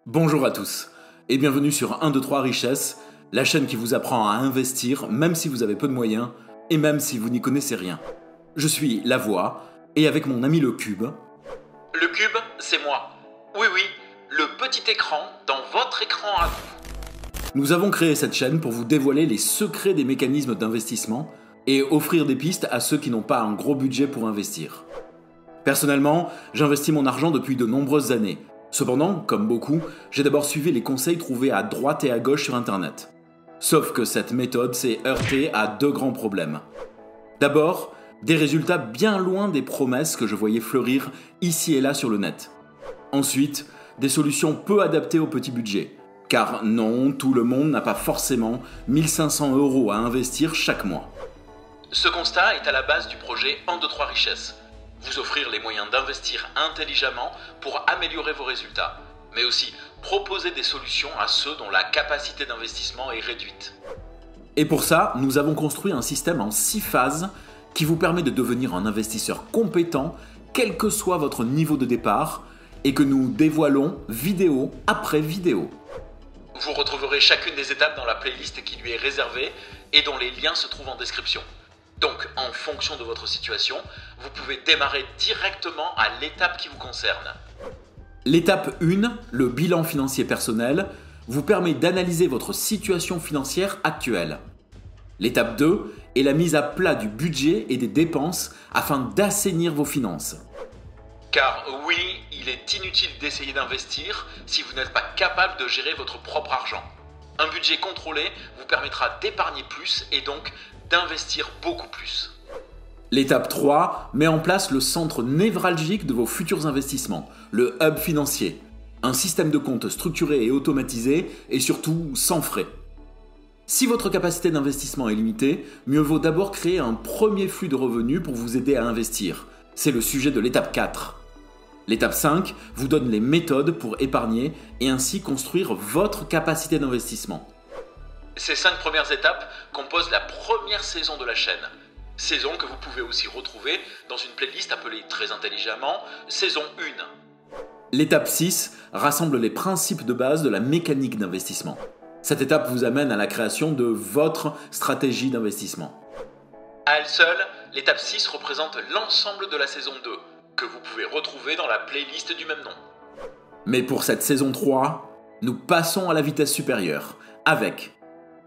Bonjour à tous et bienvenue sur 1, 2, 3 Richesse, la chaîne qui vous apprend à investir même si vous avez peu de moyens et même si vous n'y connaissez rien. Je suis La Voix et avec mon ami le Cube. Le Cube, c'est moi. Oui, le petit écran dans votre écran à vous. Nous avons créé cette chaîne pour vous dévoiler les secrets des mécanismes d'investissement et offrir des pistes à ceux qui n'ont pas un gros budget pour investir. Personnellement, j'investis mon argent depuis de nombreuses années. Cependant, comme beaucoup, j'ai d'abord suivi les conseils trouvés à droite et à gauche sur Internet. Sauf que cette méthode s'est heurtée à deux grands problèmes. D'abord, des résultats bien loin des promesses que je voyais fleurir ici et là sur le net. Ensuite, des solutions peu adaptées au petit budget. Car non, tout le monde n'a pas forcément 1 500 € à investir chaque mois. Ce constat est à la base du projet 1, 2, 3 Richesse. Vous offrir les moyens d'investir intelligemment pour améliorer vos résultats, mais aussi proposer des solutions à ceux dont la capacité d'investissement est réduite. Et pour ça, nous avons construit un système en 6 phases qui vous permet de devenir un investisseur compétent, quel que soit votre niveau de départ, et que nous dévoilons vidéo après vidéo. Vous retrouverez chacune des étapes dans la playlist qui lui est réservée et dont les liens se trouvent en description. Donc, en fonction de votre situation, vous pouvez démarrer directement à l'étape qui vous concerne. L'étape 1, le bilan financier personnel, vous permet d'analyser votre situation financière actuelle. L'étape 2 est la mise à plat du budget et des dépenses afin d'assainir vos finances. Car oui, il est inutile d'essayer d'investir si vous n'êtes pas capable de gérer votre propre argent. Un budget contrôlé vous permettra d'épargner plus et donc d'investir beaucoup plus. L'étape 3 met en place le centre névralgique de vos futurs investissements, le hub financier. Un système de compte structuré et automatisé et surtout sans frais. Si votre capacité d'investissement est limitée, mieux vaut d'abord créer un premier flux de revenus pour vous aider à investir. C'est le sujet de l'étape 4. L'étape 5 vous donne les méthodes pour épargner et ainsi construire votre capacité d'investissement. Ces 5 premières étapes composent la première saison de la chaîne. Saison que vous pouvez aussi retrouver dans une playlist appelée très intelligemment saison 1. L'étape 6 rassemble les principes de base de la mécanique d'investissement. Cette étape vous amène à la création de votre stratégie d'investissement. À elle seule, l'étape 6 représente l'ensemble de la saison 2, que vous pouvez retrouver dans la playlist du même nom. Mais pour cette saison 3, nous passons à la vitesse supérieure, avec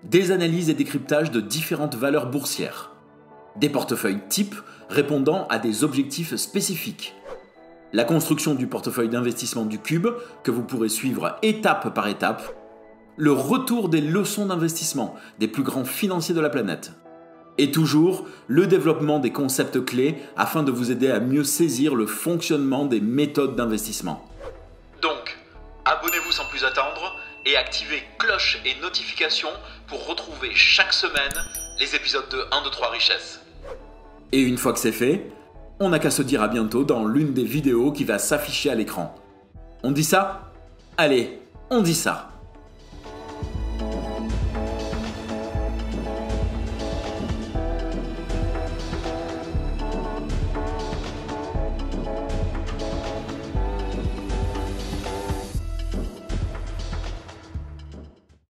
des analyses et décryptages de différentes valeurs boursières, des portefeuilles types répondant à des objectifs spécifiques, la construction du portefeuille d'investissement du Cube que vous pourrez suivre étape par étape, le retour des leçons d'investissement des plus grands financiers de la planète, et toujours le développement des concepts clés afin de vous aider à mieux saisir le fonctionnement des méthodes d'investissement. Donc, abonnez-vous sans plus attendre et activez cloche et notifications pour retrouver chaque semaine les épisodes de 1, 2, 3 Richesse. Et une fois que c'est fait, on n'a qu'à se dire à bientôt dans l'une des vidéos qui va s'afficher à l'écran. On dit ça ? Allez, on dit ça.